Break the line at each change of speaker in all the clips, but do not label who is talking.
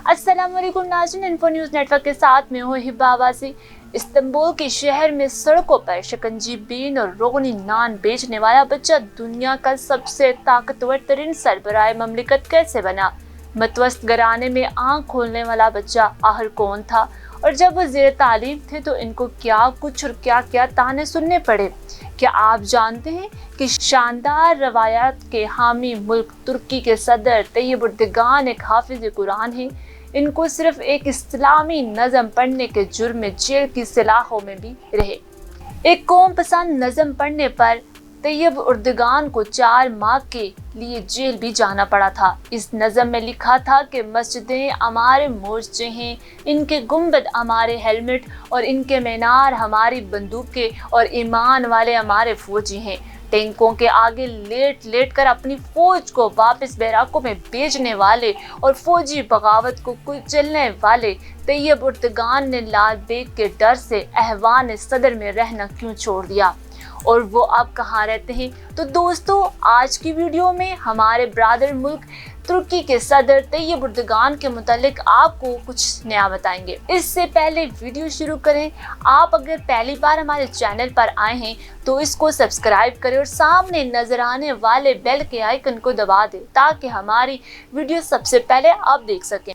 अस्सलाम वालेकुम नाज़रीन, इन्फो न्यूज़ नेटवर्क के साथ में हूँ हिब्बा अब्बासी। इस्तांबुल के शहर में सड़कों पर शिकंजी बीन और रोगनी नान बेचने वाला बच्चा दुनिया का सबसे ताकतवर तरीन सरबराह ममलिकत कैसे बना? मतवस्त घराने में आँख खोलने वाला बच्चा आखिर कौन था, और जब वो ज़ेर तालीम थे तो इनको क्या कुछ और क्या क्या ताने सुनने पड़े? क्या आप जानते हैं कि शानदार रवायात के हामी मुल्क तुर्की के सदर तैयब एर्दोगान एक हाफिज कुरान हैं। इनको सिर्फ एक इस्लामी नज़म पढ़ने के जुर्म में जेल की सलाखों में भी रहे। एक कौम पसंद नज़म पढ़ने पर तैयब एर्दोगान को 4 माह के लिए जेल भी जाना पड़ा था। इस नज़म में लिखा था कि मस्जिदें हमारे मोर्चे हैं, इनके गुंबद हमारे हेलमेट और इनके मीनार हमारी बंदूकें और ईमान वाले हमारे फौजी हैं। टैंकों के आगे लेट लेट कर अपनी फौज को वापस बैराकों में भेजने वाले और फौजी बगावत को कुचलने वाले तैयब एर्दोगान ने लाल बेग के डर से ऐवान सदर में रहना क्यों छोड़ दिया, और वो अब कहाँ रहते हैं? तो दोस्तों, आज की वीडियो में हमारे ब्रादर मुल्क तुर्की के सदर तैयब एर्दोगान के मुतालिक आपको कुछ नया बताएंगे। इससे पहले वीडियो शुरू करें, आप अगर पहली बार हमारे चैनल पर आए हैं तो इसको सब्सक्राइब करें और सामने नजर आने वाले बेल के आइकन को दबा दें ताकि हमारी वीडियो सबसे पहले आप देख सकें।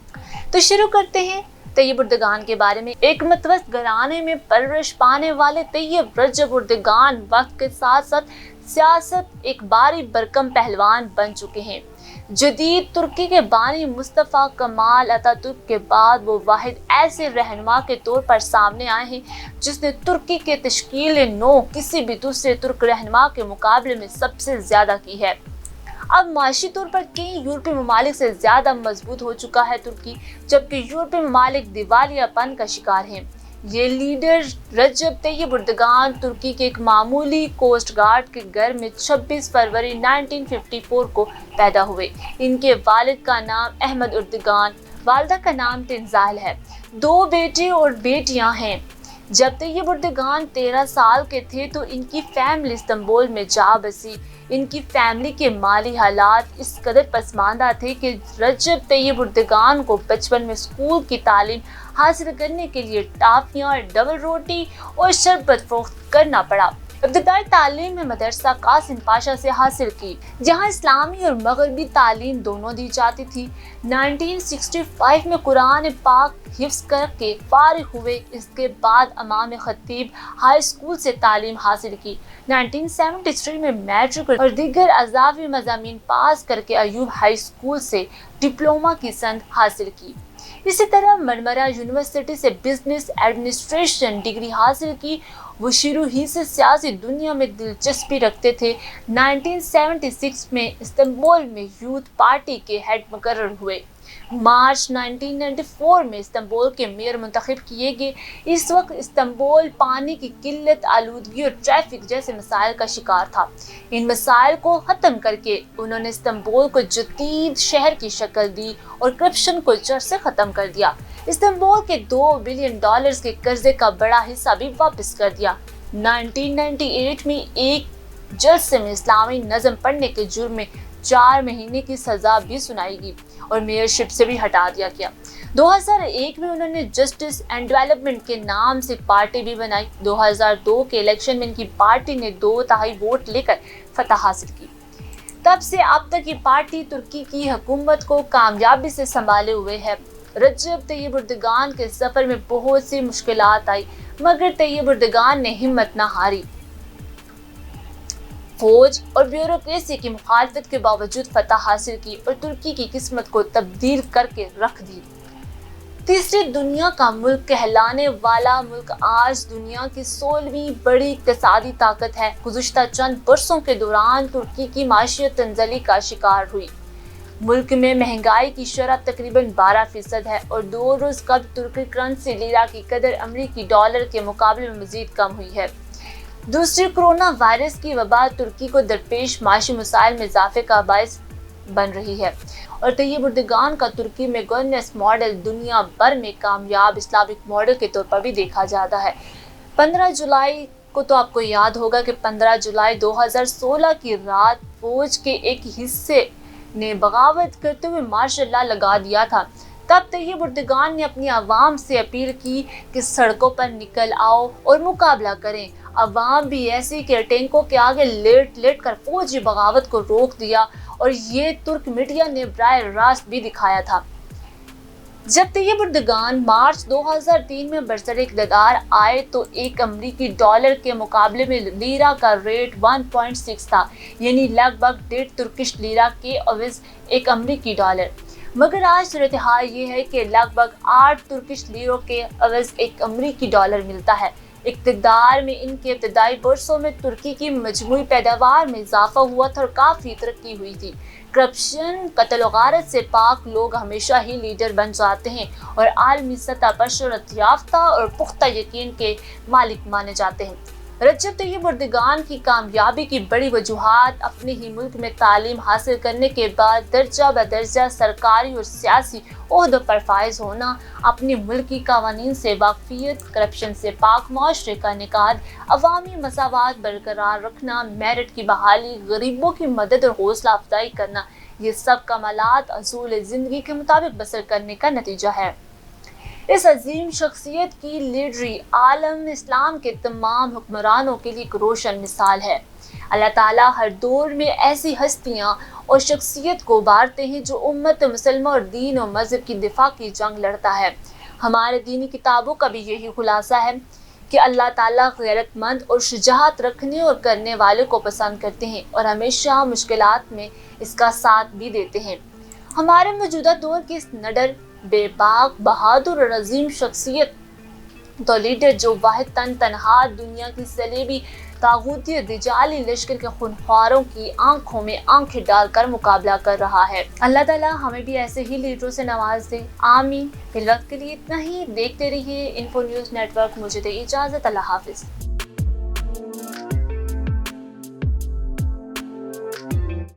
तो शुरू करते हैं तैयब एर्दोगान के बारे में। एक मतवस्त घराने में परवरिश पाने वाले तैयब रजब एर्दोगान वक्त के साथ साथ सियासत एक बारी बरकम पहलवान बन चुके हैं। जदीद तुर्की के बानी मुस्तफ़ा कमाल अतातुर्क के बाद वो वाहिद ऐसे रहनुमा के तौर पर सामने आए हैं जिसने तुर्की के तश्कील नौ किसी भी दूसरे तुर्क रहनुमा के मुकाबले में सबसे ज्यादा की है। अब माशी तौर पर कई यूरोपीय ममालिक से ज्यादा मजबूत हो चुका है तुर्की, जबकि यूरोपीय ममालिक दिवालियापन का शिकार हैं। ये लीडर रजब तैयब एर्दोगान तुर्की के एक मामूली कोस्ट गार्ड के घर में 26 फरवरी 1954 को पैदा हुए। इनके वालिद का नाम अहमद एर्दोगान, वालिदा का नाम तिंजाल है। 2 बेटे और बेटियां हैं। जब तैयब एर्दोगान 13 साल के थे तो इनकी फैमिली इस्तांबुल में जा बसी। इनकी फैमिली के माली हालात इस कदर पसमानदा थे कि रजब तैयब एर्दोगान को बचपन में स्कूल की तालीम हासिल करने के लिए टाफियाँ, डबल रोटी और शरबत फरोख्त करना पड़ा। इब्तिदाई तालीम में मदरसा कासिम पाशा से हासिल की, जहाँ इस्लामी और मगरबी तालीम दोनों दी जाती थी। 1965 में कुरान पाक हिफ्ज करके फारिग हुए। इसके बाद इमाम खतीब हाई स्कूल से तालीम हासिल की। 1973 में मैट्रिक और दीगर अज़ावी मज़ामीन पास करके अयूब हाई स्कूल से डिप्लोमा की सनद हासिल की। इसी तरह मरमरा यूनिवर्सिटी से बिजनेस एडमिनिस्ट्रेशन डिग्री हासिल की। वो शुरू ही से सियासी दुनिया में दिलचस्पी रखते थे। 1976 में इस्तांबुल में यूथ पार्टी के हेड मुकर्रर हुए। मार्च 1994 में इस्तांबुल के मेयर मुंतखब किए गए। इस वक्त इस्तांबुल पानी की किल्लत, आलूदगी और ट्रैफिक जैसे मसाइल का शिकार था। इन मसाइल को ख़त्म करके उन्होंने इस्तांबुल को जदीद शहर की शक्ल दी और करप्शन को जड़ से ख़त्म कर दिया। इस्तांबुल के $2 बिलियन के कर्जे का बड़ा हिस्सा भी वापस कर दिया। 1998 में एक जज में इस्लामी नज़म पढ़ने के जुर्म में 4 महीने की सजा भी सुनाई गई और मेयरशिप से भी हटा दिया गया। 2001 में उन्होंने जस्टिस एंड डेवलपमेंट के नाम से पार्टी भी बनाई। 2002 के इलेक्शन में इनकी पार्टी ने 2/3 वोट लेकर फतह हासिल की। तब से अब तक ये पार्टी तुर्की की हुकूमत को कामयाबी से संभाले हुए है। रजब तैयब एर्दोगान के सफर में बहुत सी मुश्किलात आई, मगर तैयब एर्दोगान ने हिम्मत न हारी। फौज और ब्यूरोक्रेसी की मुखालफत के बावजूद फतह हासिल की और तुर्की की किस्मत को तब्दील करके रख दी। तीसरी दुनिया का मुल्क कहलाने वाला मुल्क आज दुनिया की 16वीं बड़ी इक़्तिसादी ताकत है। गुज़िश्ता चंद बरसों के दौरान तुर्की की माशियत तंज़ली का शिकार हुई। मुल्क में महंगाई की शरह तकरीबन 12% है और 2 रोज़ कबल तुर्की करेंसी लीरा की कदर अमरीकी डॉलर के मुकाबले में मज़ीद कम हुई है। दूसरी, कोरोना वायरस की वबा तुर्की को दरपेश माशी मसाइल में इजाफे का बायस बन रही है और तैयब एर्दोगान का तुर्की में गवर्नेंस मॉडल दुनिया भर में कामयाब इस्लामिक मॉडल के तौर पर भी देखा जाता है। 15 जुलाई को तो आपको याद होगा कि 15 जुलाई 2016 की रात फौज के एक हिस्से ने बगावत करते हुए मार्शल लॉ लगा दिया था, तब तैयब उर्दगान ने अपनी आवाम से अपील की कि सड़कों पर निकल आओ और मुकाबला करें। अवाम भी ऐसी के टैंकों के आगे लेट लेट कर फौजी बगावत को रोक दिया और ये तुर्क मीडिया ने बराह रास्त भी दिखाया था। जब तैयब उर्दगान मार्च 2003 में बरसर इक़्तिदार आए तो एक अमरीकी डॉलर के मुकाबले में लीरा का रेट 1.6 था, यानी लगभग 1.5 तुर्किश लीरा के अवज़ एक अमरीकी डॉलर। मगर आज सूरत हाल ये है कि लगभग 8 तुर्किश लीरों के अवज़ एक अमरीकी डॉलर मिलता है। इक़्तिदार में इनके इब्तदाई बरसों में तुर्की की मजमूई पैदावार में इजाफा हुआ था और काफ़ी तरक्की हुई थी। करप्शन, कत्ल गारत से पाक लोग हमेशा ही लीडर बन जाते हैं और आलमी सतह पर शोहरत याफ्ता और पुख्ता यकीन के मालिक माने जाते हैं। रजब तैयब उर्दगान की कामयाबी की बड़ी वजूहात अपने ही मुल्क में तालीम हासिल करने के बाद दर्जा बदर्जा सरकारी और सियासी ओहदों पर फायज होना, अपने मुल्क की कवानीन से वाकफियत, करप्शन से पाक मुआशरे का निकाद, अवामी मसावात बरकरार रखना, मेरिट की बहाली, गरीबों की मदद और हौसला अफजाई करना, ये सब कमालात असूल ज़िंदगी के मुताबिक बसर करने का नतीजा है। इस अजीम शख्सियत की लीडरी आलम इस्लाम के तमाम हुक्मरानों के लिए एक रोशन मिसाल है। अल्लाह ताला हर दौर में ऐसी हस्तियाँ और शख्सियत को उभारते हैं जो उम्मत मुसलमान और दीन और मज़हब की दिफा की जंग लड़ता है। हमारे दीनी किताबों का भी यही खुलासा है कि अल्लाह ताला गैरतमंद और शुजाअत रखने और करने वाले को पसंद करते हैं और हमेशा मुश्किलात में इसका साथ भी देते हैं। हमारे मौजूदा दौर की इस नडर, बेबाक, बहादुर और अजीम शख्सियत तो लीडर जो वाहिद तनहा दुनिया की सलेबी तागूती दिजाली लश्कर के खूनख्वारों की आंखों में आंखें डालकर मुकाबला कर रहा है। अल्लाह ताला हमें भी ऐसे ही लीडरों से नवाज दे, आमीन। फिल वक्त के लिए इतना ही। देखते रहिए इन्फो न्यूज़ नेटवर्क। मुझे दे इजाज़त। अल्लाह हाफिज़।